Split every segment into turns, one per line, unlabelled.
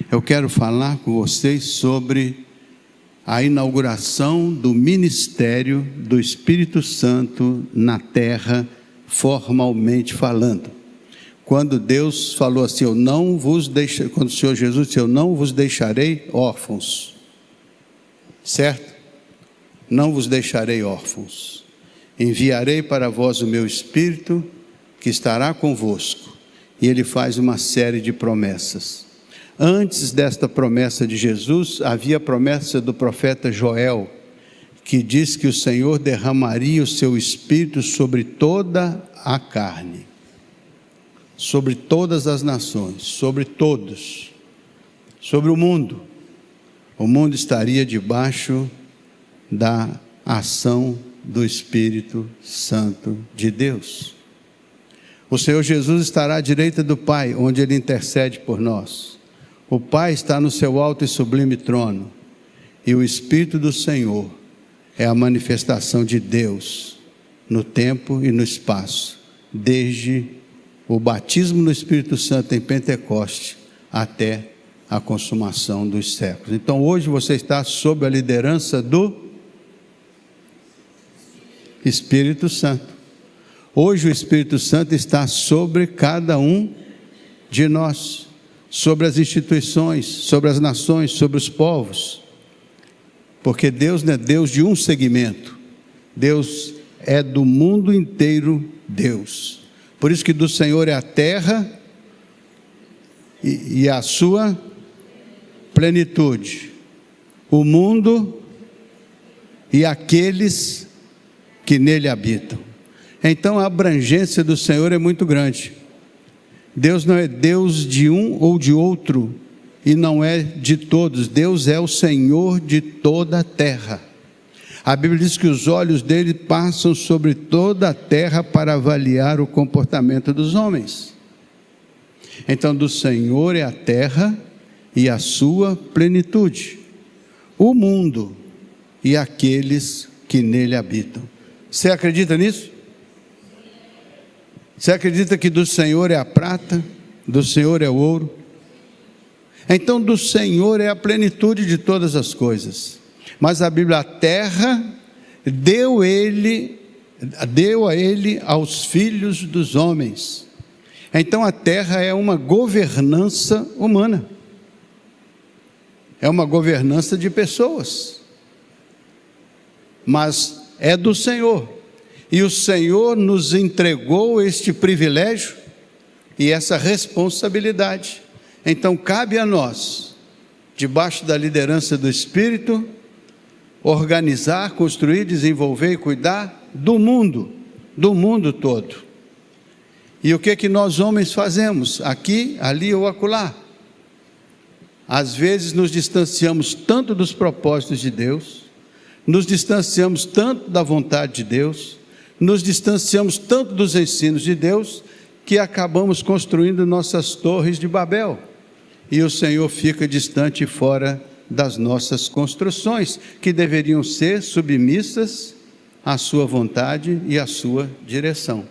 eu quero falar com vocês sobre a inauguração do ministério do Espírito Santo na terra, formalmente falando. Quando Deus falou assim, quando o Senhor Jesus disse, eu não vos deixarei órfãos, certo? Não vos deixarei órfãos, enviarei para vós o meu Espírito, que estará convosco, e ele faz uma série de promessas. Antes desta promessa de Jesus, havia a promessa do profeta Joel, que diz que o Senhor derramaria o seu Espírito sobre toda a carne, sobre todas as nações, sobre todos, sobre o mundo. O mundo estaria debaixo da ação do Espírito Santo de Deus. O Senhor Jesus estará à direita do Pai, onde Ele intercede por nós. O Pai está no seu alto e sublime trono, e o Espírito do Senhor é a manifestação de Deus no tempo e no espaço, desde o batismo no Espírito Santo em Pentecoste até a consumação dos séculos. Então hoje você está sob a liderança do Espírito Santo. Hoje o Espírito Santo está sobre cada um de nós, sobre as instituições, sobre as nações, sobre os povos, porque Deus não é Deus de um segmento, Deus é do mundo inteiro Deus. Por isso que do Senhor é a terra e a sua plenitude, o mundo e aqueles que nele habitam. Então a abrangência do Senhor é muito grande. Deus não é Deus de um ou de outro, e não é de todos. Deus é o Senhor de toda a terra. A Bíblia diz que os olhos dele passam sobre toda a terra para avaliar o comportamento dos homens. Então do Senhor é a terra e a sua plenitude, o mundo e aqueles que nele habitam. Você acredita nisso? Você acredita que do Senhor é a prata, do Senhor é o ouro? Então do Senhor é a plenitude de todas as coisas. Mas a Bíblia, a terra, deu a ele aos filhos dos homens. Então a terra é uma governança humana. É uma governança de pessoas. Mas é do Senhor. E o Senhor nos entregou este privilégio e essa responsabilidade. Então cabe a nós, debaixo da liderança do Espírito, organizar, construir, desenvolver e cuidar do mundo todo. E o que nós homens fazemos? Aqui, ali ou acolá. Às vezes nos distanciamos tanto dos propósitos de Deus, nos distanciamos tanto da vontade de Deus, nos distanciamos tanto dos ensinos de Deus, que acabamos construindo nossas torres de Babel, e o Senhor fica distante e fora das nossas construções, que deveriam ser submissas à sua vontade e à sua direção.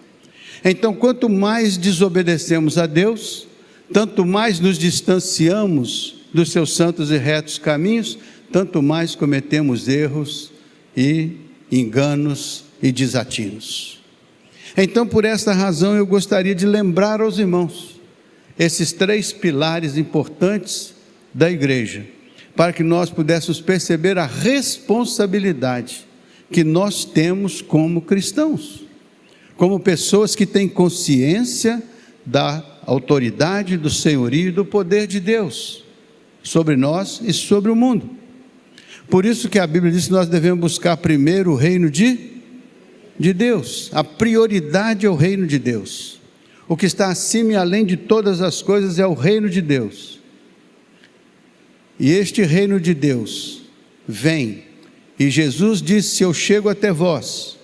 Então, quanto mais desobedecemos a Deus, tanto mais nos distanciamos dos seus santos e retos caminhos, tanto mais cometemos erros e enganos e desatinos. Então, por esta razão, eu gostaria de lembrar aos irmãos esses 3 pilares importantes da igreja, para que nós pudéssemos perceber a responsabilidade que nós temos como cristãos, como pessoas que têm consciência da autoridade, do senhorio e do poder de Deus sobre nós e sobre o mundo. Por isso que a Bíblia diz que nós devemos buscar primeiro o reino de Deus. A prioridade é o reino de Deus. O que está acima e além de todas as coisas é o reino de Deus. E este reino de Deus vem, e Jesus disse: se eu chego até vós,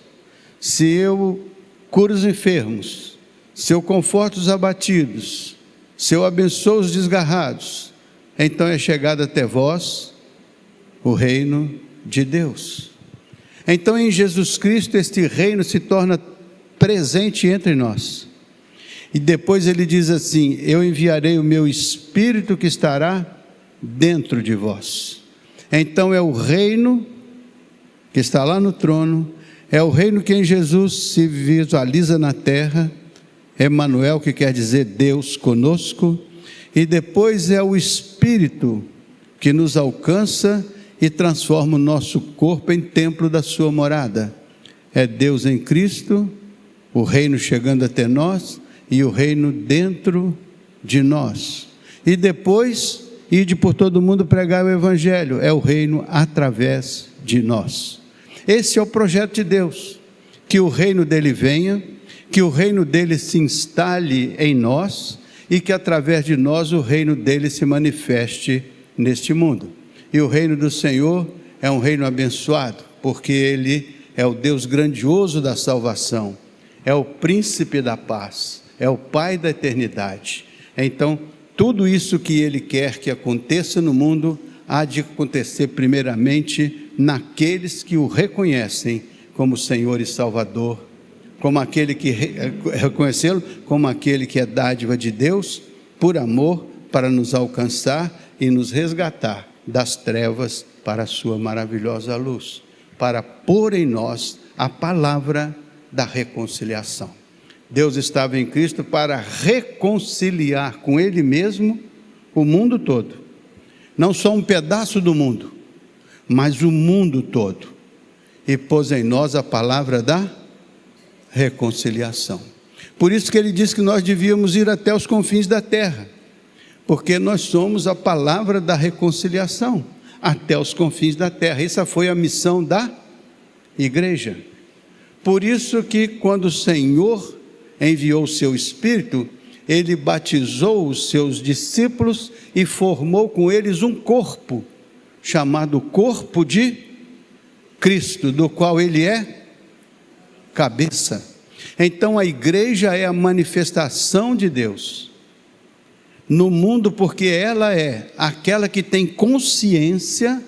se eu curo os enfermos, se eu conforto os abatidos, se eu abençoo os desgarrados, então é chegado até vós o reino de Deus. Então em Jesus Cristo este reino se torna presente entre nós. E depois ele diz assim: eu enviarei o meu Espírito que estará dentro de vós. Então é o reino que está lá no trono, é o reino que em Jesus se visualiza na terra, Emanuel, que quer dizer Deus conosco, e depois é o Espírito que nos alcança e transforma o nosso corpo em templo da sua morada. É Deus em Cristo, o reino chegando até nós e o reino dentro de nós. E depois, ide por todo mundo pregar o Evangelho, é o reino através de nós. Esse é o projeto de Deus, que o reino dele venha, que o reino dele se instale em nós e que através de nós o reino dele se manifeste neste mundo. E o reino do Senhor é um reino abençoado, porque ele é o Deus grandioso da salvação, é o príncipe da paz, é o Pai da eternidade. Então, tudo isso que ele quer que aconteça no mundo, há de acontecer primeiramente naqueles que o reconhecem como Senhor e Salvador, como aquele que reconhecê-lo como aquele que é dádiva de Deus, por amor, para nos alcançar e nos resgatar das trevas para a sua maravilhosa luz, para pôr em nós a palavra da reconciliação. Deus estava em Cristo para reconciliar com Ele mesmo o mundo todo, não só um pedaço do mundo, mas o mundo todo, e pôs em nós a palavra da reconciliação. Por isso que ele diz que nós devíamos ir até os confins da terra, porque nós somos a palavra da reconciliação, até os confins da terra. Essa foi a missão da igreja. Por isso que quando o Senhor enviou o seu Espírito, ele batizou os seus discípulos e formou com eles um corpo, chamado corpo de Cristo, do qual ele é cabeça. Então a igreja é a manifestação de Deus no mundo, porque ela é aquela que tem consciência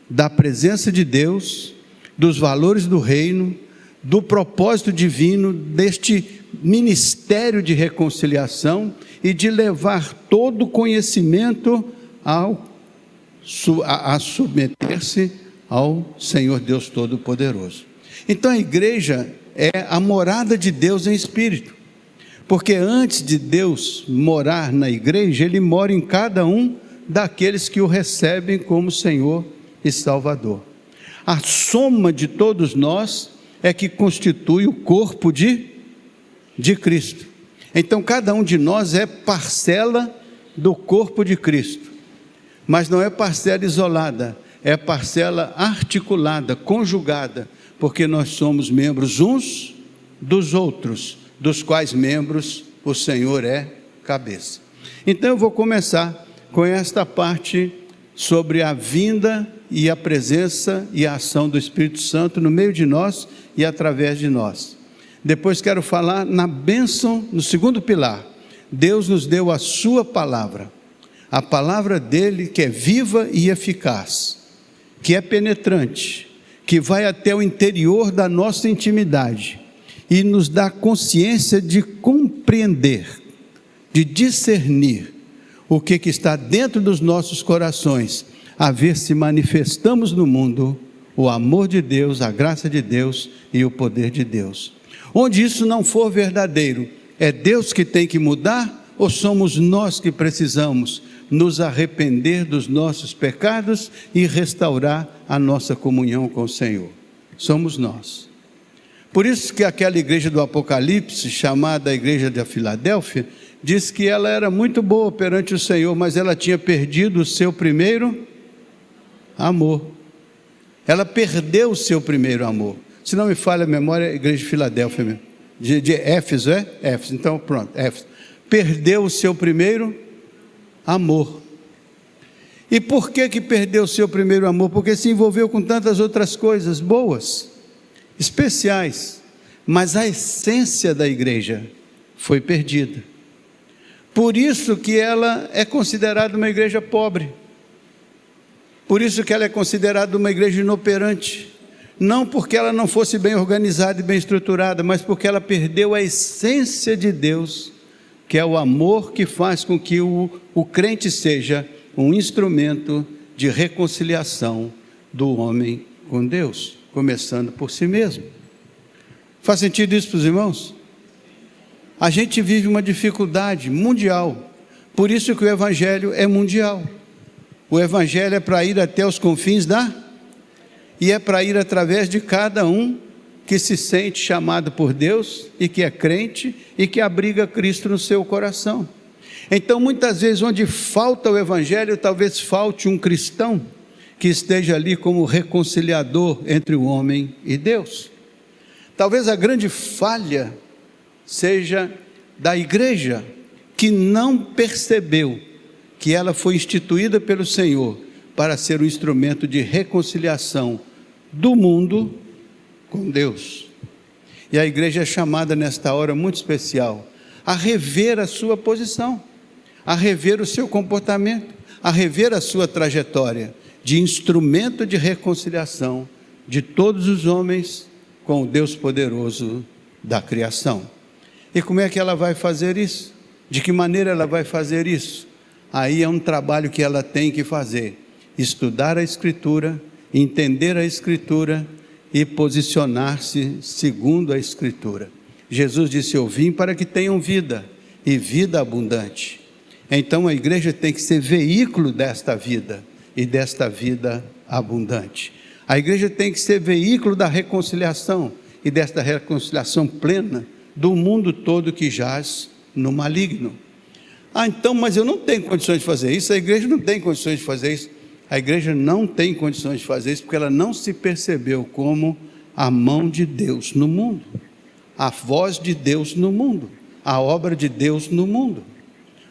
da presença de Deus, dos valores do reino, do propósito divino, deste ministério de reconciliação e de levar todo o conhecimento a submeter-se ao Senhor Deus Todo-Poderoso. Então a igreja é a morada de Deus em espírito, porque antes de Deus morar na igreja, ele mora em cada um daqueles que o recebem como Senhor e Salvador. A soma de todos nós é que constitui o corpo de Cristo. Então cada um de nós é parcela do corpo de Cristo, mas não é parcela isolada, é parcela articulada, conjugada, porque nós somos membros uns dos outros, dos quais membros o Senhor é cabeça. Então eu vou começar com esta parte sobre a vinda e a presença e a ação do Espírito Santo no meio de nós e através de nós. Depois quero falar na bênção, no segundo pilar. Deus nos deu a sua palavra, a palavra dele que é viva e eficaz, que é penetrante, que vai até o interior da nossa intimidade e nos dá consciência de compreender, de discernir o que está dentro dos nossos corações, a ver se manifestamos no mundo o amor de Deus, a graça de Deus e o poder de Deus. Onde isso não for verdadeiro, é Deus que tem que mudar ou somos nós que precisamos nos arrepender dos nossos pecados e restaurar a nossa comunhão com o Senhor? Somos nós. Por isso que aquela igreja do Apocalipse, chamada a igreja da Filadélfia, diz que ela era muito boa perante o Senhor, mas ela tinha perdido o seu primeiro amor. Ela perdeu o seu primeiro amor. Se não me falha a memória, é a igreja de Filadélfia mesmo. De Éfeso, é? Éfeso, então pronto, Éfeso. Perdeu o seu primeiro amor. E por que perdeu o seu primeiro amor? Porque se envolveu com tantas outras coisas boas, especiais, mas a essência da igreja foi perdida. Por isso que ela é considerada uma igreja pobre, por isso que ela é considerada uma igreja inoperante, não porque ela não fosse bem organizada e bem estruturada, mas porque ela perdeu a essência de Deus, que é o amor que faz com que o crente seja um instrumento de reconciliação do homem com Deus, começando por si mesmo. Faz sentido isso para os irmãos? A gente vive uma dificuldade mundial, por isso que o Evangelho é mundial. O Evangelho é para ir até os confins e é para ir através de cada um que se sente chamado por Deus e que é crente e que abriga Cristo no seu coração. Então, muitas vezes, onde falta o Evangelho, talvez falte um cristão que esteja ali como reconciliador entre o homem e Deus. Talvez a grande falha seja da igreja, que não percebeu que ela foi instituída pelo Senhor para ser um instrumento de reconciliação do mundo com Deus. E a igreja é chamada nesta hora muito especial a rever a sua posição, a rever o seu comportamento, a rever a sua trajetória de instrumento de reconciliação de todos os homens com o Deus poderoso da criação. E como é que ela vai fazer isso? De que maneira ela vai fazer isso? Aí é um trabalho que ela tem que fazer: estudar a Escritura, entender a Escritura e posicionar-se segundo a Escritura. Jesus disse: eu vim para que tenham vida, e vida abundante. Então a igreja tem que ser veículo desta vida, e desta vida abundante. A igreja tem que ser veículo da reconciliação, e desta reconciliação plena do mundo todo que jaz no maligno. Então, mas eu não tenho condições de fazer isso. A igreja não tem condições de fazer isso. A igreja não tem condições de fazer isso, porque ela não se percebeu como a mão de Deus no mundo, a voz de Deus no mundo, a obra de Deus no mundo,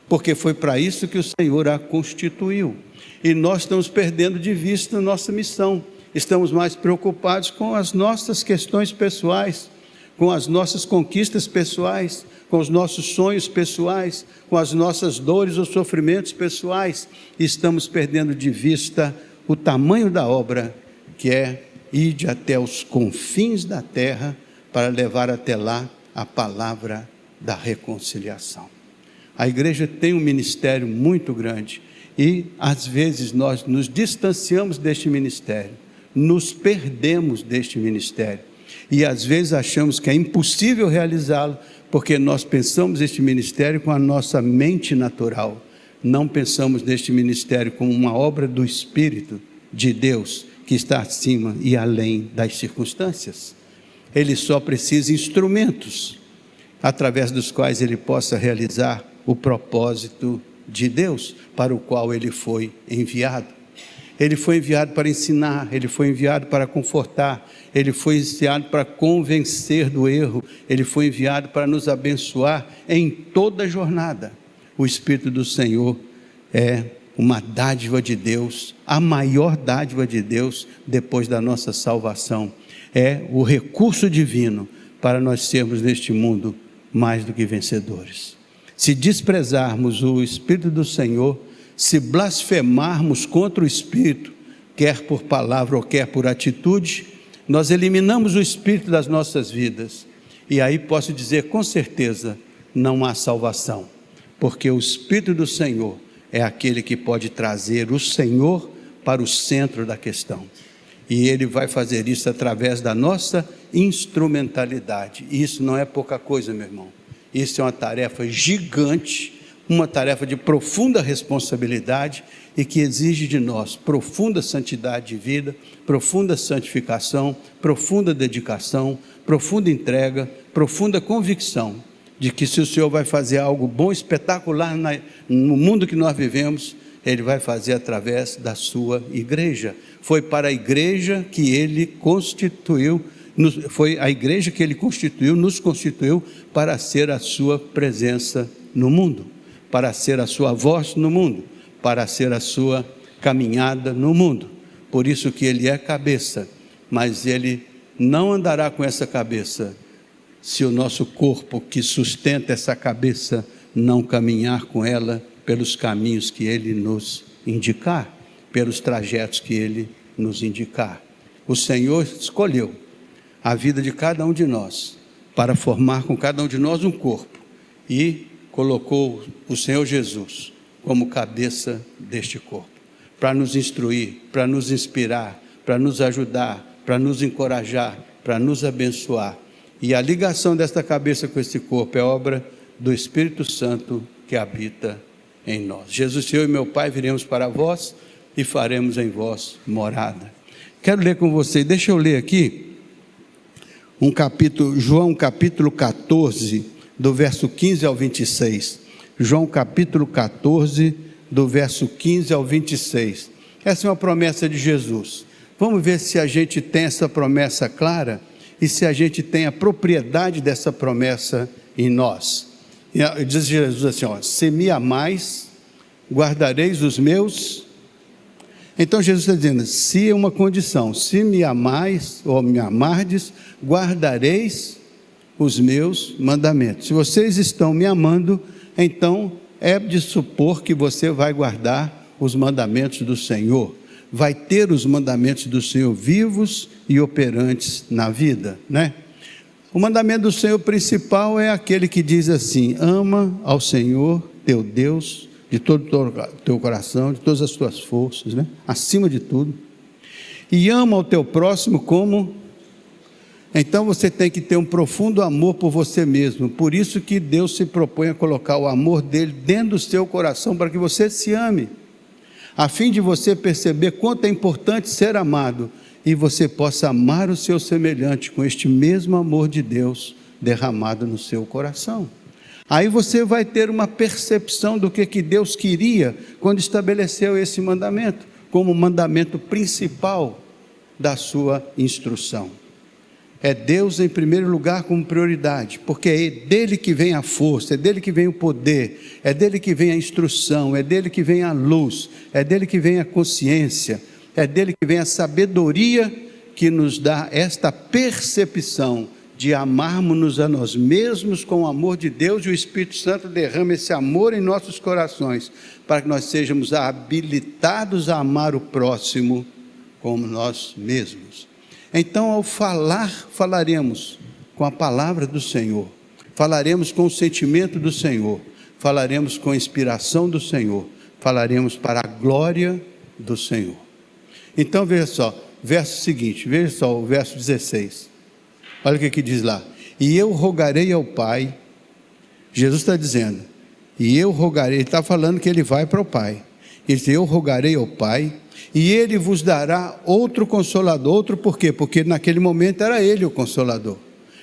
porque foi para isso que o Senhor a constituiu. E nós estamos perdendo de vista a nossa missão, estamos mais preocupados com as nossas questões pessoais, com as nossas conquistas pessoais, com os nossos sonhos pessoais, com as nossas dores ou sofrimentos pessoais. Estamos perdendo de vista o tamanho da obra, que é ir até os confins da terra para levar até lá a palavra da reconciliação. A igreja tem um ministério muito grande e às vezes nós nos distanciamos deste ministério, nos perdemos deste ministério e às vezes achamos que é impossível realizá-lo, porque nós pensamos este ministério com a nossa mente natural, não pensamos neste ministério como uma obra do Espírito de Deus, que está acima e além das circunstâncias. Ele só precisa de instrumentos, através dos quais ele possa realizar o propósito de Deus, para o qual ele foi enviado. Ele foi enviado para ensinar, ele foi enviado para confortar, ele foi enviado para convencer do erro, ele foi enviado para nos abençoar em toda a jornada. O Espírito do Senhor é uma dádiva de Deus, a maior dádiva de Deus depois da nossa salvação. É o recurso divino para nós sermos neste mundo mais do que vencedores. Se desprezarmos o Espírito do Senhor, se blasfemarmos contra o Espírito, quer por palavra ou quer por atitude, nós eliminamos o Espírito das nossas vidas. E aí posso dizer com certeza, não há salvação, porque o Espírito do Senhor é aquele que pode trazer o Senhor para o centro da questão. E Ele vai fazer isso através da nossa instrumentalidade. E isso não é pouca coisa, meu irmão. Isso é uma tarefa gigante, uma tarefa de profunda responsabilidade e que exige de nós profunda santidade de vida, profunda santificação, profunda dedicação, profunda entrega, profunda convicção de que se o Senhor vai fazer algo bom, espetacular no mundo que nós vivemos, Ele vai fazer através da sua igreja. Foi para a igreja que Ele constituiu, foi a igreja que Ele constituiu, nos constituiu para ser a sua presença no mundo, para ser a sua voz no mundo, para ser a sua caminhada no mundo. Por isso que Ele é cabeça, mas Ele não andará com essa cabeça se o nosso corpo que sustenta essa cabeça não caminhar com ela pelos caminhos que Ele nos indicar, pelos trajetos que Ele nos indicar. O Senhor escolheu a vida de cada um de nós para formar com cada um de nós um corpo e colocou o Senhor Jesus como cabeça deste corpo, para nos instruir, para nos inspirar, para nos ajudar, para nos encorajar, para nos abençoar. E a ligação desta cabeça com esse corpo é obra do Espírito Santo que habita em nós. Jesus, eu e meu Pai viremos para vós e faremos em vós morada. Quero ler com vocês, deixa eu ler aqui João capítulo 14, do verso 15 ao 26. João capítulo 14, do verso 15 ao 26. Essa é uma promessa de Jesus. Vamos ver se a gente tem essa promessa clara e se a gente tem a propriedade dessa promessa em nós. E diz Jesus assim, se me amais, guardareis os meus. Então Jesus está dizendo, se é uma condição, se me amais ou me amardes, guardareis os meus mandamentos. Se vocês estão me amando, então é de supor que você vai guardar os mandamentos do Senhor, vai ter os mandamentos do Senhor vivos e operantes na vida, né? O mandamento do Senhor principal é aquele que diz assim, ama ao Senhor teu Deus de todo o teu coração, de todas as tuas forças, né? Acima de tudo, e ama ao teu próximo como... Então você tem que ter um profundo amor por você mesmo, por isso que Deus se propõe a colocar o amor dele dentro do seu coração, para que você se ame, a fim de você perceber quanto é importante ser amado, e você possa amar o seu semelhante com este mesmo amor de Deus derramado no seu coração. Aí você vai ter uma percepção do que Deus queria quando estabeleceu esse mandamento, como o mandamento principal da sua instrução. É Deus em primeiro lugar como prioridade, porque é dele que vem a força, é dele que vem o poder, é dele que vem a instrução, é dele que vem a luz, é dele que vem a consciência, é dele que vem a sabedoria que nos dá esta percepção de amarmos-nos a nós mesmos com o amor de Deus, e o Espírito Santo derrama esse amor em nossos corações, para que nós sejamos habilitados a amar o próximo como nós mesmos. Então, ao falaremos com a palavra do Senhor, falaremos com o sentimento do Senhor, falaremos com a inspiração do Senhor, falaremos para a glória do Senhor. Então, veja só, verso seguinte, veja só o verso 16, olha o que diz lá, e eu rogarei ao Pai, Jesus está dizendo, e eu rogarei, ele está falando que ele vai para o Pai, ele diz, eu rogarei ao Pai, e ele vos dará outro consolador. Outro por quê? Porque naquele momento era ele o consolador,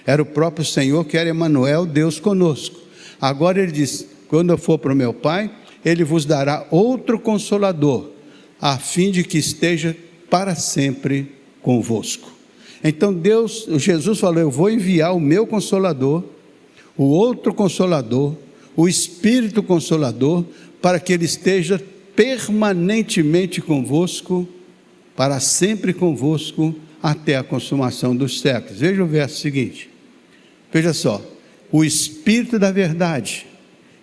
era o próprio Senhor, que era Emanuel, Deus conosco. Agora ele diz, quando eu for para o meu Pai, ele vos dará outro consolador, a fim de que esteja para sempre convosco. Então Jesus falou, eu vou enviar o meu consolador, o outro consolador, o Espírito Consolador, para que ele esteja permanentemente convosco, para sempre convosco, até a consumação dos séculos. Veja o verso seguinte, veja só, o Espírito da verdade,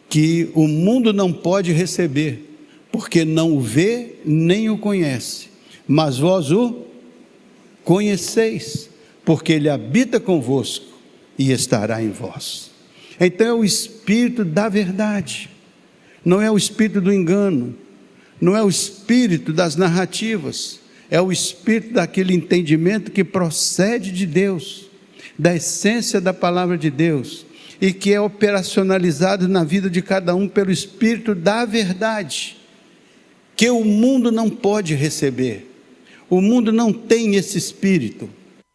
que o mundo não pode receber, porque não o vê nem o conhece, mas vós o conheceis, porque ele habita convosco e estará em vós. Então é o Espírito da verdade, não é o Espírito do engano, não é o espírito das narrativas, é o espírito daquele entendimento que procede de Deus, da essência da palavra de Deus, e que é operacionalizado na vida de cada um pelo Espírito da verdade, que o mundo não pode receber. O mundo não tem esse Espírito,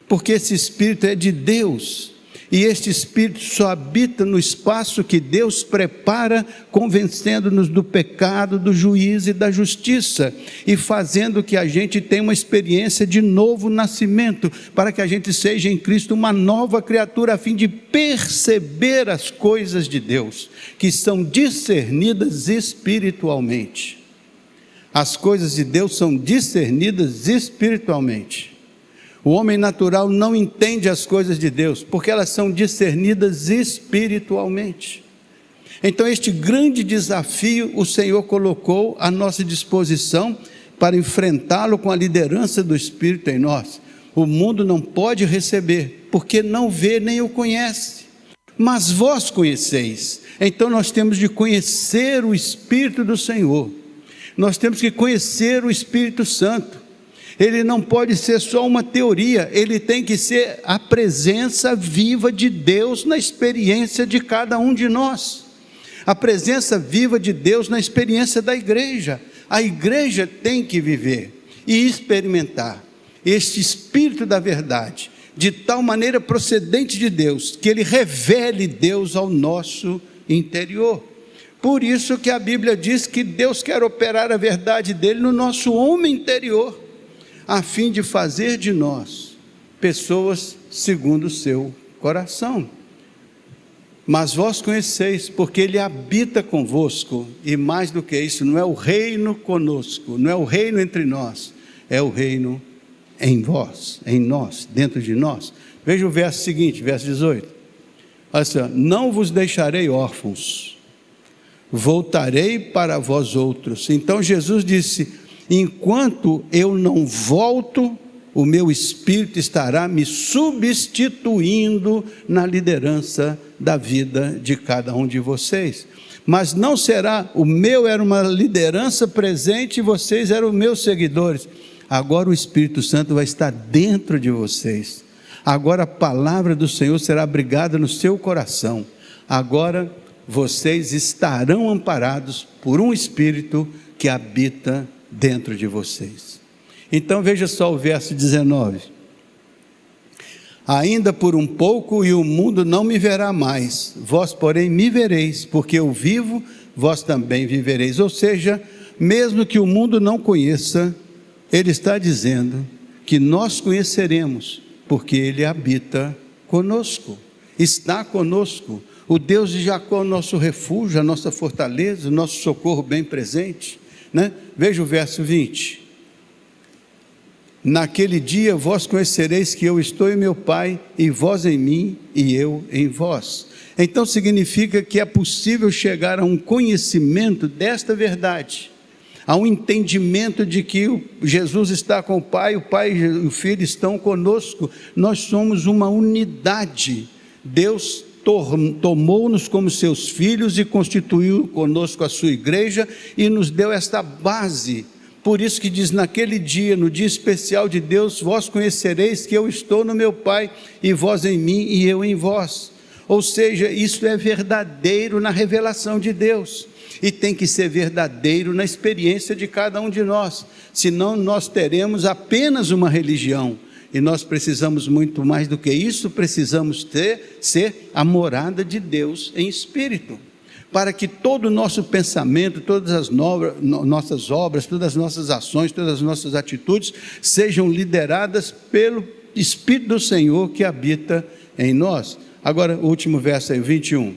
porque esse Espírito é de Deus, e este Espírito só habita no espaço que Deus prepara, convencendo-nos do pecado, do juízo e da justiça, e fazendo que a gente tenha uma experiência de novo nascimento, para que a gente seja em Cristo uma nova criatura, a fim de perceber as coisas de Deus, que são discernidas espiritualmente. As coisas de Deus são discernidas espiritualmente. O homem natural não entende as coisas de Deus, porque elas são discernidas espiritualmente. Então este grande desafio o Senhor colocou à nossa disposição, para enfrentá-lo com a liderança do Espírito em nós. O mundo não pode receber, porque não vê nem o conhece. Mas vós conheceis. Então nós temos de conhecer o Espírito do Senhor. Nós temos que conhecer o Espírito Santo. Ele não pode ser só uma teoria, ele tem que ser a presença viva de Deus na experiência de cada um de nós. A presença viva de Deus na experiência da igreja. A igreja tem que viver e experimentar este Espírito da verdade, de tal maneira procedente de Deus, que ele revele Deus ao nosso interior. Por isso que a Bíblia diz que Deus quer operar a verdade dele no nosso homem interior, a fim de fazer de nós pessoas segundo o seu coração. Mas vós conheceis, porque ele habita convosco, e mais do que isso, não é o reino conosco, não é o reino entre nós, é o reino em vós, em nós, dentro de nós. Veja o verso seguinte, verso 18. Olha assim, não vos deixarei órfãos, voltarei para vós outros. Então Jesus disse, enquanto eu não volto, o meu Espírito estará me substituindo na liderança da vida de cada um de vocês. Mas não será, o meu era uma liderança presente e vocês eram meus seguidores. Agora o Espírito Santo vai estar dentro de vocês. Agora a palavra do Senhor será abrigada no seu coração. Agora vocês estarão amparados por um Espírito que habita dentro de vocês. Então veja só o verso 19. Ainda por um pouco e o mundo não me verá mais, vós porém me vereis, porque eu vivo, vós também vivereis. Ou seja, mesmo que o mundo não conheça, ele está dizendo que nós conheceremos, porque ele habita conosco, está conosco. O Deus de Jacó é o nosso refúgio, a nossa fortaleza, o nosso socorro bem presente, né? Veja o verso 20. Naquele dia vós conhecereis que eu estou em meu Pai, e vós em mim, e eu em vós. Então significa que é possível chegar a um conhecimento desta verdade, a um entendimento de que Jesus está com o Pai e o Filho estão conosco. Nós somos uma unidade. Deus tomou-nos como seus filhos e constituiu conosco a sua igreja e nos deu esta base. Por isso que diz, naquele dia, no dia especial de Deus, vós conhecereis que eu estou no meu Pai, e vós em mim, e eu em vós. Ou seja, isso é verdadeiro na revelação de Deus, e tem que ser verdadeiro na experiência de cada um de nós, senão nós teremos apenas uma religião, e nós precisamos muito mais do que isso, precisamos ser a morada de Deus em espírito, para que todo o nosso pensamento, todas as nossas obras, todas as nossas ações, todas as nossas atitudes, sejam lideradas pelo Espírito do Senhor que habita em nós. Agora, o último verso aí, 21,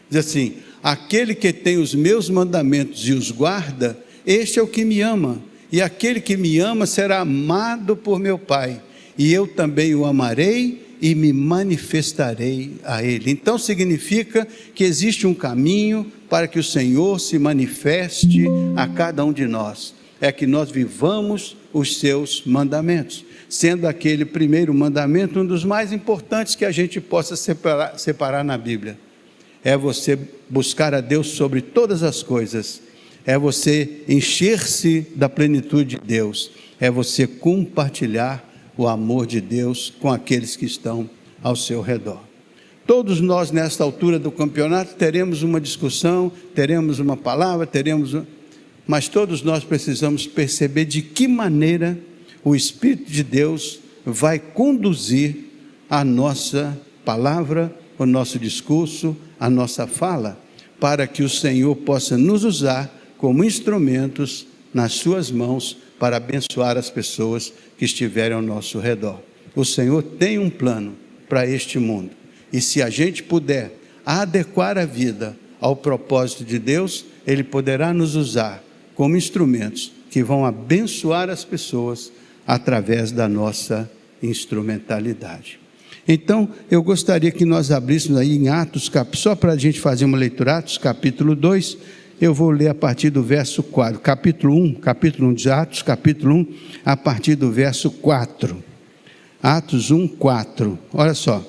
diz assim, aquele que tem os meus mandamentos e os guarda, este é o que me ama, e aquele que me ama será amado por meu Pai, e eu também o amarei, e me manifestarei a ele. Então significa que existe um caminho para que o Senhor se manifeste a cada um de nós, é que nós vivamos os seus mandamentos, sendo aquele primeiro mandamento um dos mais importantes que a gente possa separar na Bíblia, é você buscar a Deus sobre todas as coisas, é você encher-se da plenitude de Deus, é você compartilhar o amor de Deus com aqueles que estão ao seu redor. Todos nós nesta altura do campeonato teremos uma discussão, teremos uma palavra, mas todos nós precisamos perceber de que maneira o Espírito de Deus vai conduzir a nossa palavra, o nosso discurso, a nossa fala, para que o Senhor possa nos usar como instrumentos nas suas mãos para abençoar as pessoas que estiverem ao nosso redor. O Senhor tem um plano para este mundo, e se a gente puder adequar a vida ao propósito de Deus, Ele poderá nos usar como instrumentos que vão abençoar as pessoas através da nossa instrumentalidade. Então, eu gostaria que nós abríssemos aí em Atos, só para a gente fazer uma leitura, Atos capítulo 2, eu vou ler a partir do verso 4, capítulo 1 de Atos, capítulo 1, a partir do verso 4. Atos 1, 4, olha só.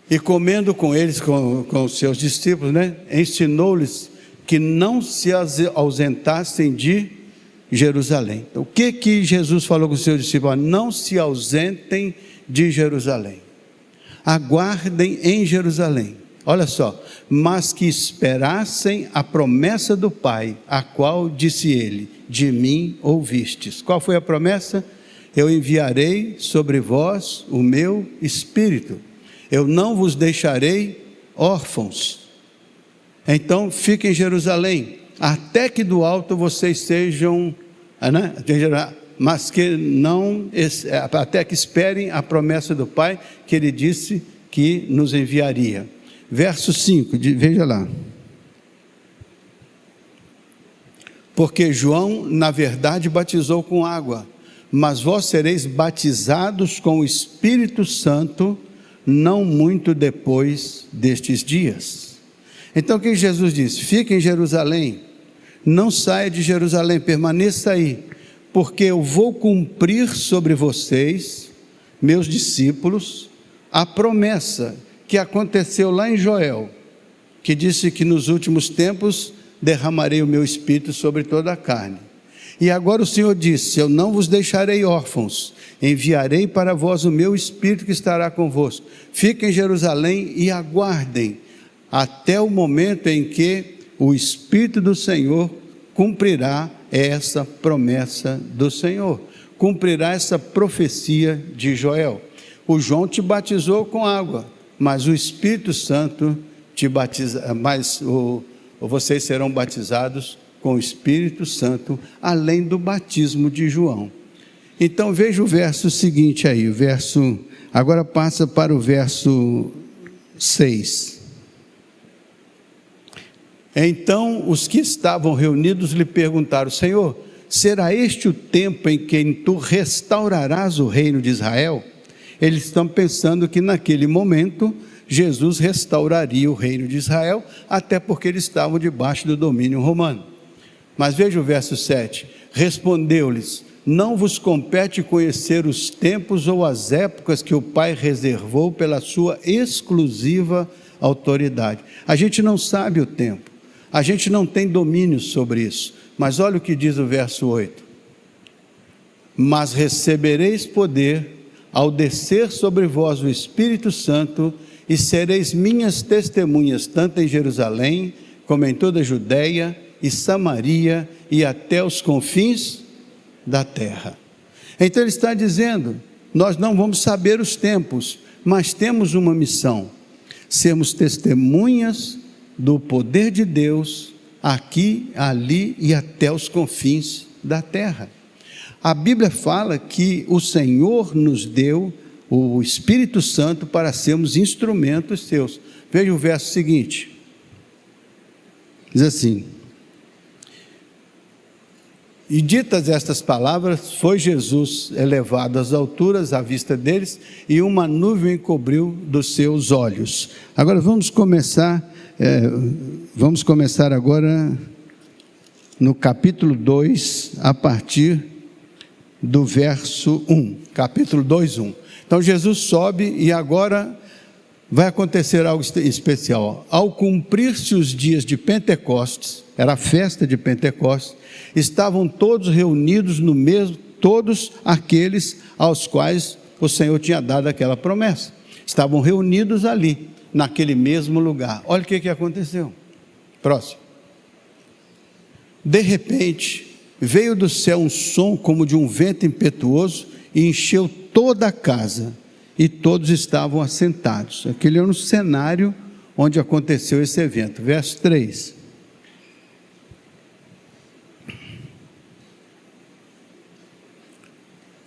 E comendo com eles, com os seus discípulos, ensinou-lhes que não se ausentassem de Jerusalém. Então, o que Jesus falou com os seus discípulos? Não se ausentem de Jerusalém. Aguardem em Jerusalém. Olha só, mas que esperassem a promessa do Pai, a qual disse ele: de mim ouvistes. Qual foi a promessa? Eu enviarei sobre vós o meu Espírito. Eu não vos deixarei órfãos. Então fiquem em Jerusalém, até que do alto vocês sejam, mas que não, até que esperem a promessa do Pai, que ele disse que nos enviaria. Verso 5, veja lá. Porque João, na verdade, batizou com água, mas vós sereis batizados com o Espírito Santo, não muito depois destes dias. Então o que Jesus disse? Fique em Jerusalém, não saia de Jerusalém, permaneça aí, porque eu vou cumprir sobre vocês, meus discípulos, a promessa que aconteceu lá em Joel, que disse que nos últimos tempos derramarei o meu Espírito sobre toda a carne. E agora o Senhor disse: eu não vos deixarei órfãos, enviarei para vós o meu Espírito que estará convosco. Fiquem em Jerusalém e aguardem até o momento em que o Espírito do Senhor cumprirá essa promessa do Senhor, cumprirá essa profecia de Joel. O João te batizou com água, mas o Espírito Santo te batiza, vocês serão batizados com o Espírito Santo, além do batismo de João. Então veja o verso seguinte aí, agora passa para o verso 6. Então os que estavam reunidos lhe perguntaram: Senhor, será este o tempo em que tu restaurarás o reino de Israel? Eles estão pensando que naquele momento Jesus restauraria o reino de Israel, até porque eles estavam debaixo do domínio romano. Mas veja o verso 7, respondeu-lhes: não vos compete conhecer os tempos ou as épocas que o Pai reservou pela sua exclusiva autoridade. A gente não sabe o tempo, a gente não tem domínio sobre isso, mas olha o que diz o verso 8, mas recebereis poder ao descer sobre vós o Espírito Santo, e sereis minhas testemunhas, tanto em Jerusalém, como em toda a Judeia e Samaria, e até os confins da terra. Então ele está dizendo: nós não vamos saber os tempos, mas temos uma missão: sermos testemunhas do poder de Deus, aqui, ali e até os confins da terra. A Bíblia fala que o Senhor nos deu o Espírito Santo para sermos instrumentos seus. Veja o verso seguinte, diz assim: e ditas estas palavras, foi Jesus elevado às alturas à vista deles, e uma nuvem encobriu dos seus olhos. Agora vamos começar agora no capítulo 2, a partir do verso 1, capítulo 2, 1. Então Jesus sobe e agora vai acontecer algo especial. Ao cumprir-se os dias de Pentecostes, era a festa de Pentecostes, estavam todos reunidos no mesmo, todos aqueles aos quais o Senhor tinha dado aquela promessa, estavam reunidos ali, naquele mesmo lugar. Olha o que aconteceu. Próximo. De repente, veio do céu um som como de um vento impetuoso e encheu toda a casa, e todos estavam assentados. Aquele era um cenário onde aconteceu esse evento. Verso 3.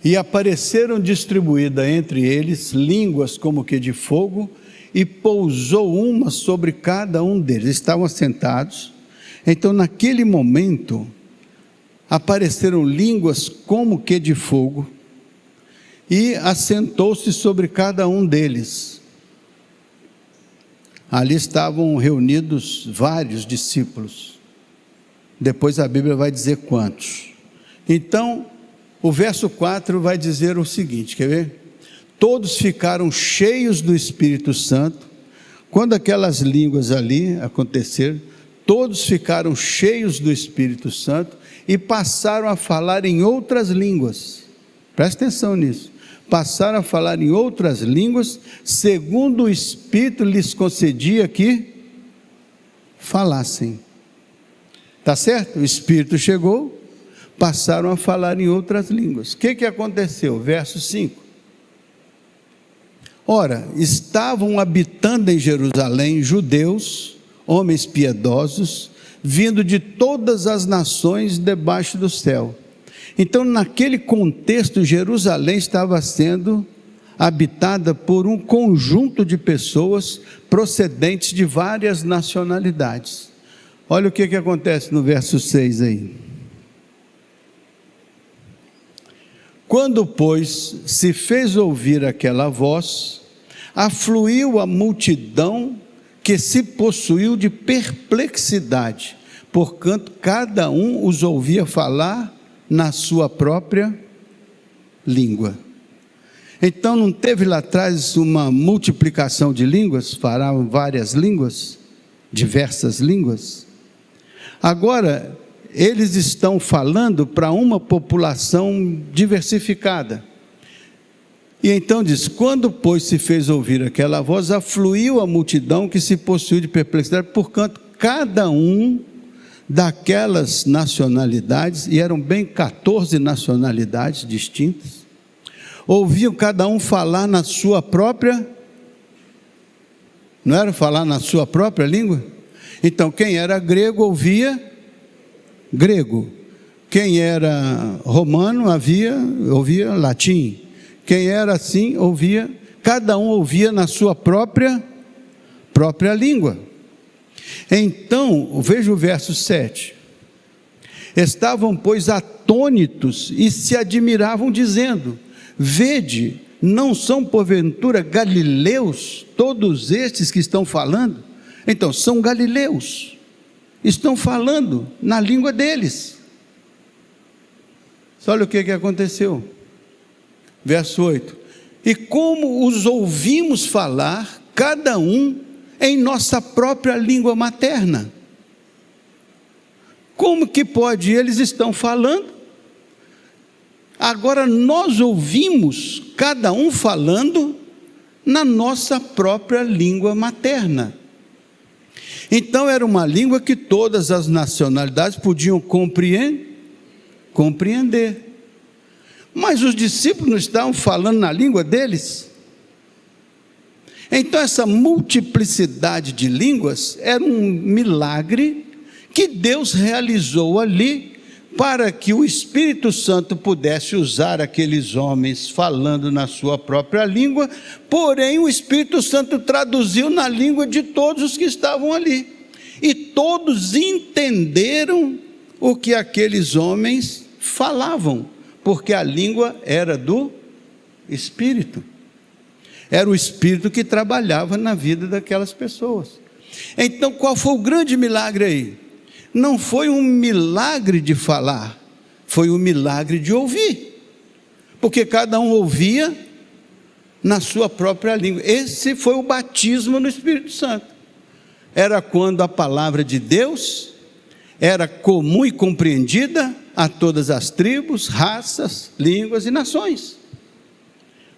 E apareceram distribuídas entre eles línguas como que de fogo, e pousou uma sobre cada um deles. Estavam assentados. Então naquele momento apareceram línguas como que de fogo, e assentou-se sobre cada um deles. Ali estavam reunidos vários discípulos. Depois a Bíblia vai dizer quantos. Então o verso 4 vai dizer o seguinte, quer ver? Todos ficaram cheios do Espírito Santo Quando aquelas línguas ali aconteceram, todos ficaram cheios do Espírito Santo e passaram a falar em outras línguas. Presta atenção nisso. Passaram a falar em outras línguas, segundo o Espírito lhes concedia que falassem. Está certo? O Espírito chegou, passaram a falar em outras línguas. O que aconteceu? Verso 5. Ora, estavam habitando em Jerusalém judeus, homens piedosos, vindo de todas as nações debaixo do céu. Então, naquele contexto, Jerusalém estava sendo habitada por um conjunto de pessoas procedentes de várias nacionalidades. Olha o que acontece no verso 6 aí. Quando, pois, se fez ouvir aquela voz, afluiu a multidão que se possuiu de perplexidade, porquanto cada um os ouvia falar na sua própria língua. Então não teve lá atrás uma multiplicação de línguas, falaram várias línguas, diversas línguas. Agora eles estão falando para uma população diversificada. E então diz, quando pois se fez ouvir aquela voz, afluiu a multidão que se possuiu de perplexidade, porquanto cada um daquelas nacionalidades, e eram bem 14 nacionalidades distintas, ouviam cada um falar na sua própria, não era falar na sua própria língua? Então quem era grego ouvia grego, quem era romano ouvia latim, quem era assim ouvia, cada um ouvia na sua própria língua. Então, veja o verso 7, estavam pois atônitos e se admiravam dizendo, vede, não são porventura galileus todos estes que estão falando? Então, são galileus, estão falando na língua deles. Olha o que aconteceu, verso 8, e como os ouvimos falar, cada um em nossa própria língua materna. Como que pode? Eles estão falando, agora nós ouvimos cada um falando na nossa própria língua materna. Então era uma língua que todas as nacionalidades podiam compreender. Mas os discípulos não estavam falando na língua deles? Então essa multiplicidade de línguas era um milagre que Deus realizou ali para que o Espírito Santo pudesse usar aqueles homens falando na sua própria língua, porém o Espírito Santo traduziu na língua de todos os que estavam ali, e todos entenderam o que aqueles homens falavam, porque a língua era do Espírito. Era o Espírito que trabalhava na vida daquelas pessoas. Então qual foi o grande milagre aí? Não foi um milagre de falar, foi um milagre de ouvir, porque cada um ouvia na sua própria língua. Esse foi o batismo no Espírito Santo. Era quando a palavra de Deus era comum e compreendida a todas as tribos, raças, línguas e nações.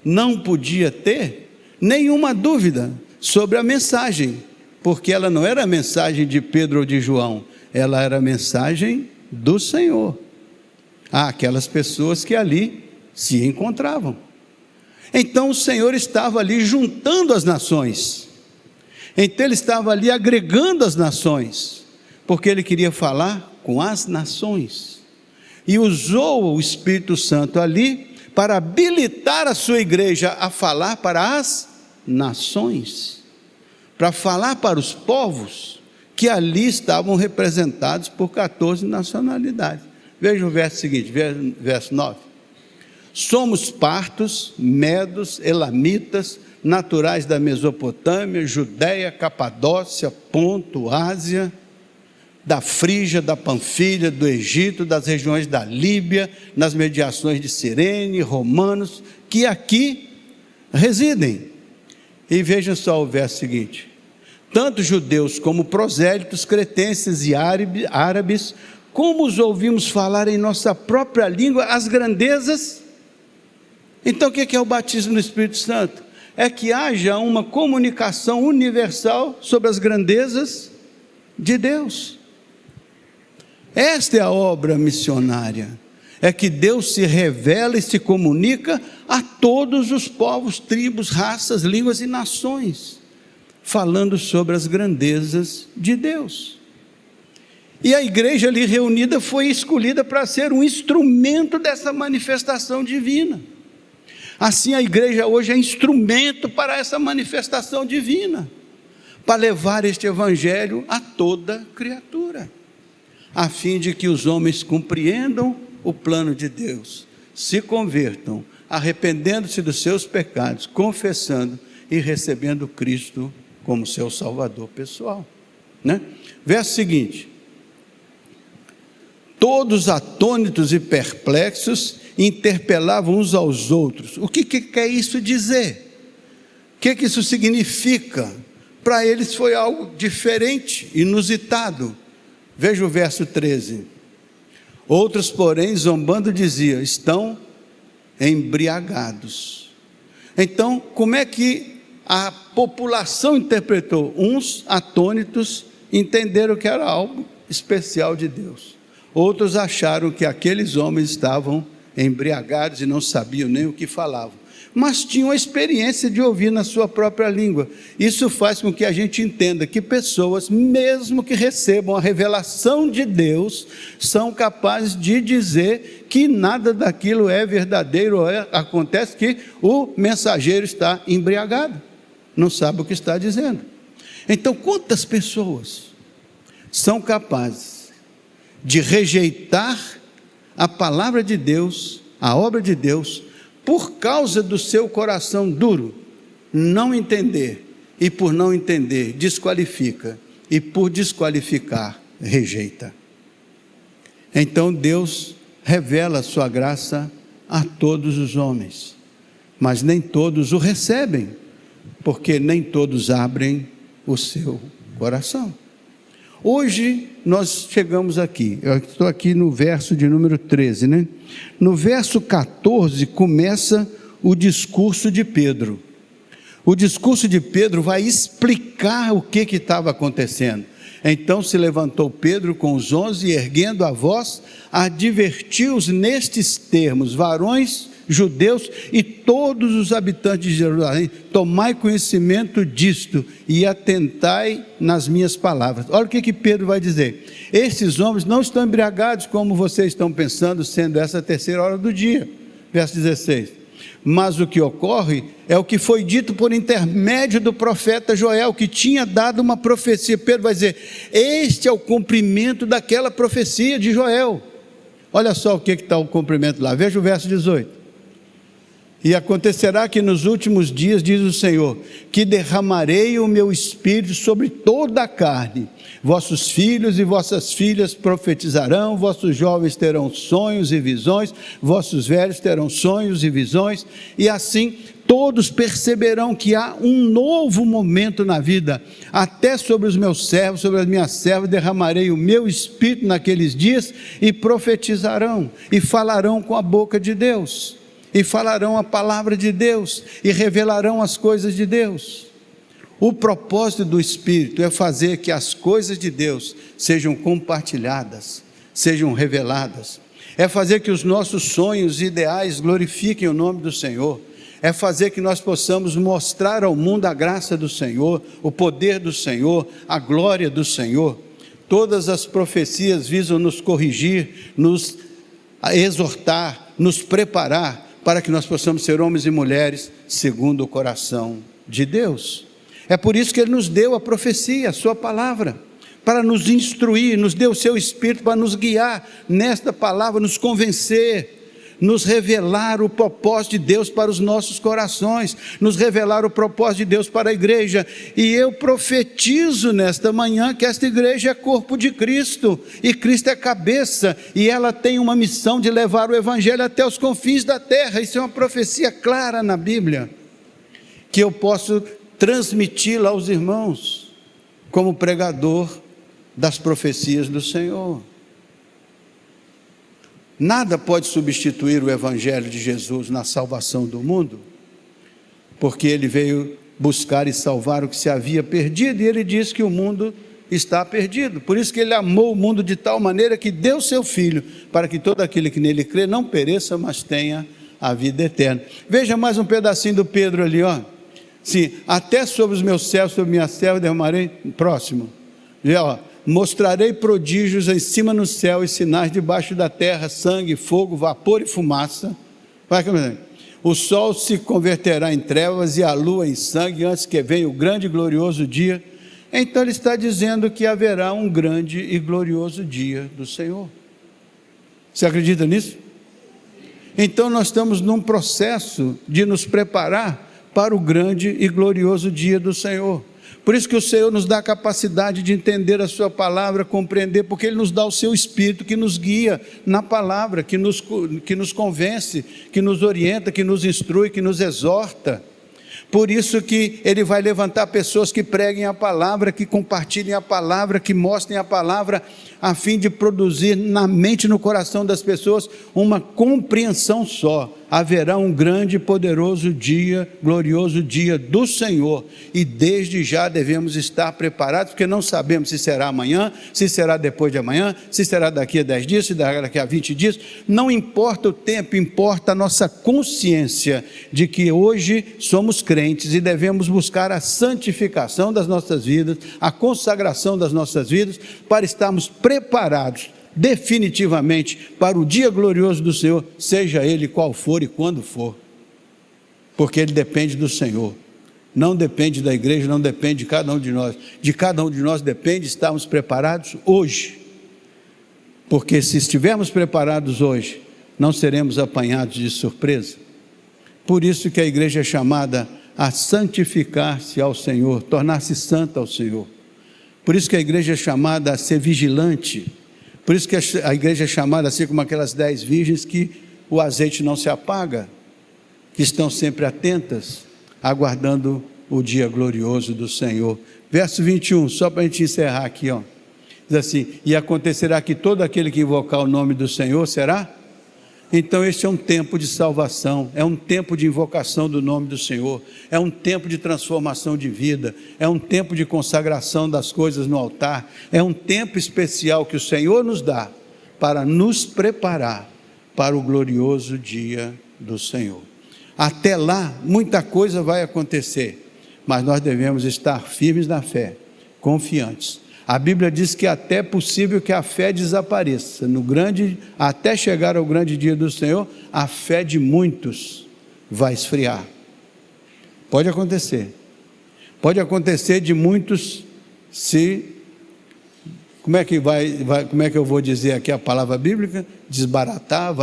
Não podia ter nenhuma dúvida sobre a mensagem, porque ela não era a mensagem de Pedro ou de João, ela era a mensagem do Senhor, àquelas pessoas que ali se encontravam. Então o Senhor estava ali juntando as nações, então Ele estava ali agregando as nações, porque Ele queria falar com as nações, e usou o Espírito Santo ali, para habilitar a sua igreja a falar para as nações, para falar para os povos, que ali estavam representados por 14 nacionalidades. Veja o verso seguinte, verso 9. Somos partos, medos, elamitas, naturais da Mesopotâmia, Judéia, Capadócia, Ponto, Ásia, da Frígia, da Panfilha, do Egito, das regiões da Líbia, nas mediações de Cirene, romanos, que aqui residem. E vejam só o verso seguinte, tanto judeus como prosélitos, cretenses e árabes, como os ouvimos falar em nossa própria língua as grandezas. Então o que é o batismo no Espírito Santo? É que haja uma comunicação universal sobre as grandezas de Deus. Esta é a obra missionária, é que Deus se revela e se comunica a todos os povos, tribos, raças, línguas e nações, falando sobre as grandezas de Deus. E a igreja ali reunida foi escolhida para ser um instrumento dessa manifestação divina. Assim a igreja hoje é instrumento para essa manifestação divina, para levar este evangelho a toda criatura, a fim de que os homens compreendam o plano de Deus, se convertam, arrependendo-se dos seus pecados, confessando e recebendo Cristo como seu Salvador pessoal, né? Verso seguinte: todos atônitos e perplexos interpelavam uns aos outros. O que quer isso dizer? O que isso significa? Para eles foi algo diferente, inusitado. Veja o verso 13. Outros, porém, zombando, diziam: estão embriagados. Então, como é que a população interpretou? Uns atônitos entenderam que era algo especial de Deus. Outros acharam que aqueles homens estavam embriagados e não sabiam nem o que falavam, mas tinham a experiência de ouvir na sua própria língua. Isso faz com que a gente entenda que pessoas, mesmo que recebam a revelação de Deus, são capazes de dizer que nada daquilo é verdadeiro. Acontece que o mensageiro está embriagado, não sabe o que está dizendo. Então, quantas pessoas são capazes de rejeitar a palavra de Deus, a obra de Deus, por causa do seu coração duro, não entender, e por não entender, desqualifica, e por desqualificar, rejeita. Então Deus revela a sua graça a todos os homens, mas nem todos o recebem, porque nem todos abrem o seu coração. Hoje nós chegamos aqui, eu estou aqui no verso de número 13, né? No verso 14 começa o discurso de Pedro. O discurso de Pedro vai explicar o que estava acontecendo. Então se levantou Pedro com os 11 e, erguendo a voz, advertiu-os nestes termos: varões judeus e todos os habitantes de Jerusalém, tomai conhecimento disto e atentai nas minhas palavras. Olha o que Pedro vai dizer: esses homens não estão embriagados como vocês estão pensando, sendo essa a terceira hora do dia. Verso 16: mas o que ocorre é o que foi dito por intermédio do profeta Joel, que tinha dado uma profecia. Pedro vai dizer: este é o cumprimento daquela profecia de Joel. Olha só o que está o cumprimento lá, veja o verso 18. E acontecerá que nos últimos dias, diz o Senhor, que derramarei o meu espírito sobre toda a carne. Vossos filhos e vossas filhas profetizarão, vossos jovens terão sonhos e visões, vossos velhos terão sonhos e visões, e assim todos perceberão que há um novo momento na vida. Até sobre os meus servos, sobre as minhas servas, derramarei o meu espírito naqueles dias, e profetizarão, e falarão com a boca de Deus, e falarão a palavra de Deus, e revelarão as coisas de Deus. O propósito do Espírito é fazer que as coisas de Deus sejam compartilhadas, sejam reveladas, é fazer que os nossos sonhos e ideais glorifiquem o nome do Senhor, é fazer que nós possamos mostrar ao mundo a graça do Senhor, o poder do Senhor, a glória do Senhor. Todas as profecias visam nos corrigir, nos exortar, nos preparar, para que nós possamos ser homens e mulheres segundo o coração de Deus. É por isso que Ele nos deu a profecia, a sua palavra, para nos instruir, nos deu o seu Espírito para nos guiar nesta palavra, nos convencer, nos revelar o propósito de Deus para os nossos corações, nos revelar o propósito de Deus para a igreja. E eu profetizo nesta manhã que esta igreja é corpo de Cristo, e Cristo é cabeça, e ela tem uma missão de levar o evangelho até os confins da terra. Isso é uma profecia clara na Bíblia, que eu posso transmiti-la aos irmãos. como pregador das profecias do Senhor. Nada pode substituir o Evangelho de Jesus na salvação do mundo, porque ele veio buscar e salvar o que se havia perdido, e ele diz que o mundo está perdido. Por isso que ele amou o mundo de tal maneira que deu seu Filho, para que todo aquele que nele crê não pereça, mas tenha a vida eterna. Veja mais um pedacinho do Pedro ali, ó. Sim, até sobre os meus servos, sobre minha serva derramarei, próximo, ó, mostrarei prodígios em cima no céu e sinais debaixo da terra, sangue, fogo, vapor e fumaça. Vai, o sol se converterá em trevas e a lua em sangue, antes que venha o grande e glorioso dia. Então ele está dizendo que haverá um grande e glorioso dia do Senhor. Você acredita nisso? Então nós estamos num processo de nos preparar para o grande e glorioso dia do Senhor. Por isso que o Senhor nos dá a capacidade de entender a sua palavra, compreender, porque Ele nos dá o seu Espírito que nos guia na palavra, que nos convence, que nos orienta, que nos instrui, que nos exorta. Por isso que Ele vai levantar pessoas que preguem a palavra, que compartilhem a palavra, que mostrem a palavra, a fim de produzir na mente e no coração das pessoas uma compreensão só. Haverá um grande e poderoso dia, glorioso dia do Senhor, e desde já devemos estar preparados, porque não sabemos se será amanhã, se será depois de amanhã, se será daqui a 10 dias, se será daqui a 20 dias, não importa o tempo, importa a nossa consciência de que hoje somos crentes e devemos buscar a santificação das nossas vidas, a consagração das nossas vidas, para estarmos preparados definitivamente para o dia glorioso do Senhor, seja ele qual for e quando for, porque ele depende do Senhor, não depende da igreja, não depende de cada um de nós depende estarmos preparados hoje, porque se estivermos preparados hoje, não seremos apanhados de surpresa. Por isso que a igreja é chamada a santificar-se ao Senhor, tornar-se santa ao Senhor. Por isso que a igreja é chamada a ser vigilante. Por isso que a igreja é chamada assim como aquelas 10 virgens que o azeite não se apaga, que estão sempre atentas, aguardando o dia glorioso do Senhor. Verso 21, só para a gente encerrar aqui, ó. Diz assim: e acontecerá que todo aquele que invocar o nome do Senhor será. Então este é um tempo de salvação, é um tempo de invocação do nome do Senhor, é um tempo de transformação de vida, é um tempo de consagração das coisas no altar, é um tempo especial que o Senhor nos dá para nos preparar para o glorioso dia do Senhor. Até lá muita coisa vai acontecer, mas nós devemos estar firmes na fé, confiantes. A Bíblia diz que até é possível que a fé desapareça, até chegar ao grande dia do Senhor, a fé de muitos vai esfriar. Pode acontecer de muitos como é que eu vou dizer aqui a palavra bíblica? Desbaratar,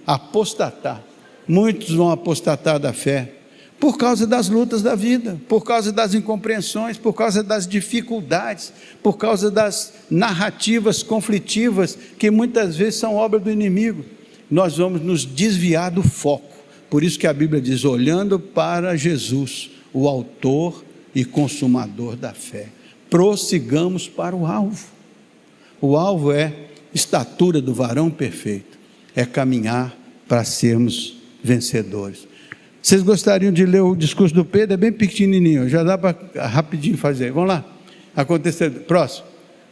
apostatar. Muitos vão apostatar da fé, por causa das lutas da vida, por causa das incompreensões, por causa das dificuldades, por causa das narrativas conflitivas, que muitas vezes são obra do inimigo. Nós vamos nos desviar do foco. Por isso que a Bíblia diz: olhando para Jesus, o autor e consumador da fé, prossigamos para o alvo. O alvo é estatura do varão perfeito, é caminhar para sermos vencedores. Vocês gostariam de ler o discurso do Pedro? É bem pequenininho, já dá para rapidinho fazer. Vamos lá, próximo.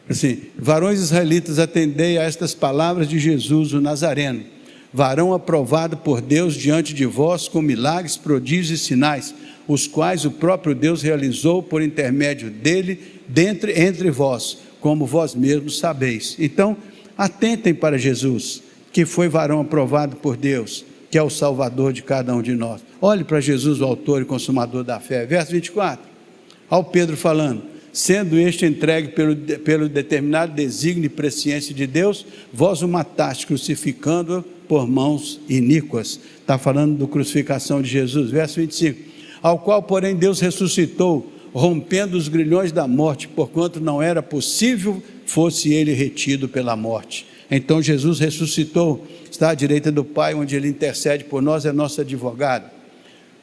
Assim: varões israelitas, atendei a estas palavras de Jesus o Nazareno, varão aprovado por Deus diante de vós com milagres, prodígios e sinais, os quais o próprio Deus realizou por intermédio dele, entre vós, como vós mesmos sabeis. Então, atentem para Jesus, que foi varão aprovado por Deus, que é o Salvador de cada um de nós. Olhe para Jesus, o autor e consumador da fé. Verso 24, ao Pedro falando: sendo este entregue pelo determinado desígnio e presciência de Deus, vós o mataste, crucificando-o por mãos iníquas. Está falando da crucificação de Jesus. Verso 25, ao qual porém Deus ressuscitou, rompendo os grilhões da morte, porquanto não era possível fosse ele retido pela morte. Então Jesus ressuscitou, está à direita do Pai, onde ele intercede por nós, é nosso advogado.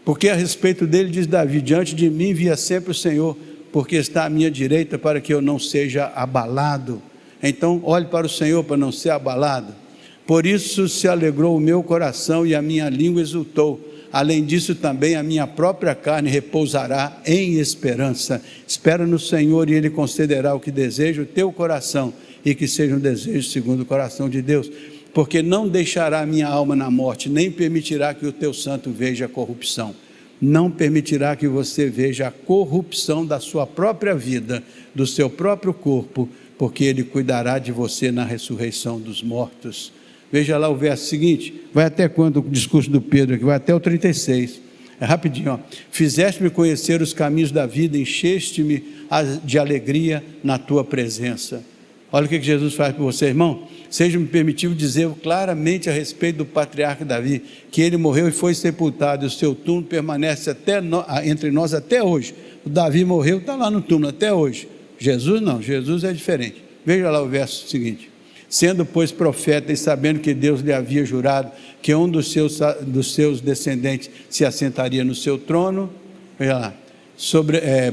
Porque a respeito dele diz Davi: diante de mim via sempre o Senhor, porque está à minha direita para que eu não seja abalado. Então, olhe para o Senhor para não ser abalado. Por isso se alegrou o meu coração e a minha língua exultou. Além disso também a minha própria carne repousará em esperança. Espera no Senhor e Ele concederá o que deseja o teu coração, e que seja um desejo segundo o coração de Deus. Porque não deixará a minha alma na morte, nem permitirá que o teu santo veja a corrupção. Não permitirá que você veja a corrupção da sua própria vida, do seu próprio corpo, porque Ele cuidará de você na ressurreição dos mortos. Veja lá o verso seguinte, vai até quando o discurso do Pedro aqui, vai até o 36, é rapidinho, ó. Fizeste-me conhecer os caminhos da vida, encheste-me de alegria na tua presença. Olha o que Jesus faz por você, irmão. Seja-me permitido dizer claramente a respeito do patriarca Davi, que ele morreu e foi sepultado, e o seu túmulo permanece entre nós até hoje. O Davi morreu, está lá no túmulo até hoje. Jesus não, Jesus é diferente. Veja lá o verso seguinte. Sendo, pois, profeta e sabendo que Deus lhe havia jurado que um dos seus descendentes se assentaria no seu trono, veja lá,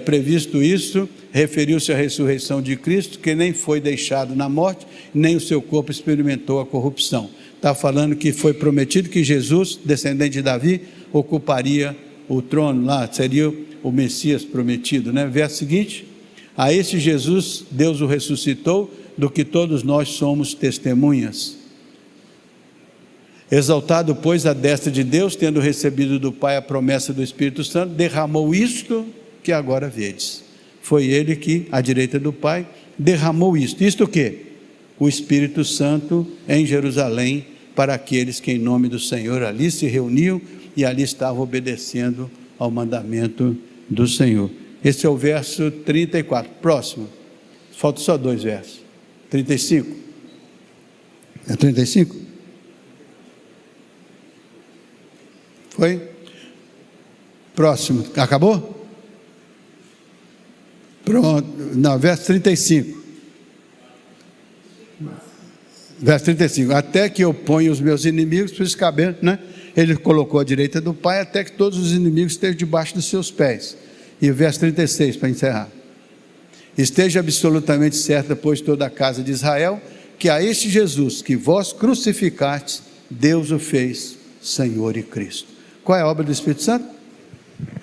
previsto isso, referiu-se à ressurreição de Cristo, que nem foi deixado na morte, nem o seu corpo experimentou a corrupção. Está falando que foi prometido que Jesus, descendente de Davi, ocuparia o trono lá, seria o Messias prometido, né? Verso seguinte, a esse Jesus, Deus o ressuscitou, do que todos nós somos testemunhas. Exaltado, pois, à destra de Deus, tendo recebido do Pai a promessa do Espírito Santo, derramou isto que agora vedes. Foi Ele que, à direita do Pai, derramou isto. Isto o quê? O Espírito Santo em Jerusalém, para aqueles que em nome do Senhor ali se reuniam e ali estavam obedecendo ao mandamento do Senhor. Esse é o verso 34. Próximo. Faltam só 2 versos. 35. É 35? Foi? Próximo. Acabou? Pronto. Não, verso 35. Verso 35. Até que eu ponha os meus inimigos por escabelo, né? Ele colocou à direita do Pai, até que todos os inimigos estejam debaixo dos seus pés. E o verso 36, para encerrar. Esteja absolutamente certa, pois, toda a casa de Israel, que a este Jesus que vós crucificastes, Deus o fez Senhor e Cristo. Qual é a obra do Espírito Santo?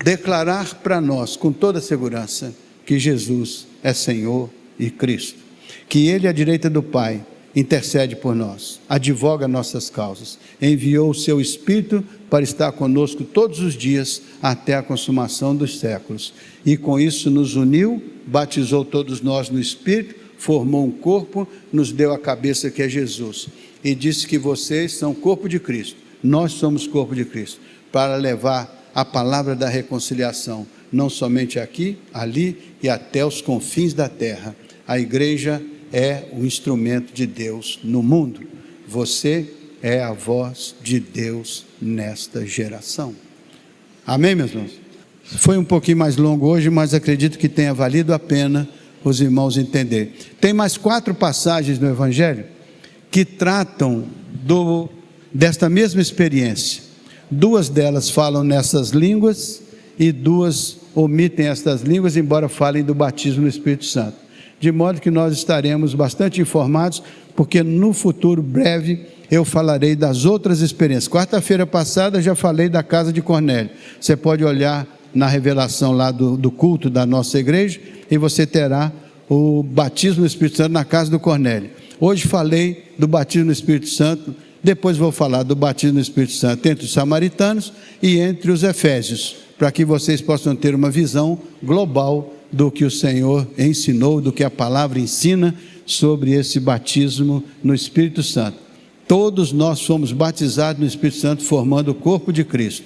Declarar para nós, com toda segurança, que Jesus é Senhor e Cristo. Que Ele, à direita do Pai, intercede por nós, advoga nossas causas, enviou o seu Espírito para estar conosco todos os dias até a consumação dos séculos, e com isso nos uniu, batizou todos nós no Espírito, formou um corpo, nos deu a cabeça que é Jesus, e disse que vocês são corpo de Cristo, nós somos corpo de Cristo, para levar a palavra da reconciliação, não somente aqui, ali e até os confins da terra. A igreja é o instrumento de Deus no mundo. Você é a voz de Deus nesta geração. Amém, meus irmãos? Foi um pouquinho mais longo hoje, mas acredito que tenha valido a pena os irmãos entenderem. Tem mais 4 passagens no Evangelho que tratam desta mesma experiência. 2 delas falam nessas línguas e 2 omitem estas línguas, embora falem do batismo no Espírito Santo. De modo que nós estaremos bastante informados, porque no futuro breve eu falarei das outras experiências. Quarta-feira passada já falei da casa de Cornélio. Você pode olhar na revelação lá do culto da nossa igreja, e você terá o batismo no Espírito Santo na casa do Cornélio. Hoje falei do batismo no Espírito Santo, depois vou falar do batismo no Espírito Santo entre os samaritanos e entre os efésios, para que vocês possam ter uma visão global do que o Senhor ensinou, do que a palavra ensina sobre esse batismo no Espírito Santo. Todos nós fomos batizados no Espírito Santo, formando o corpo de Cristo.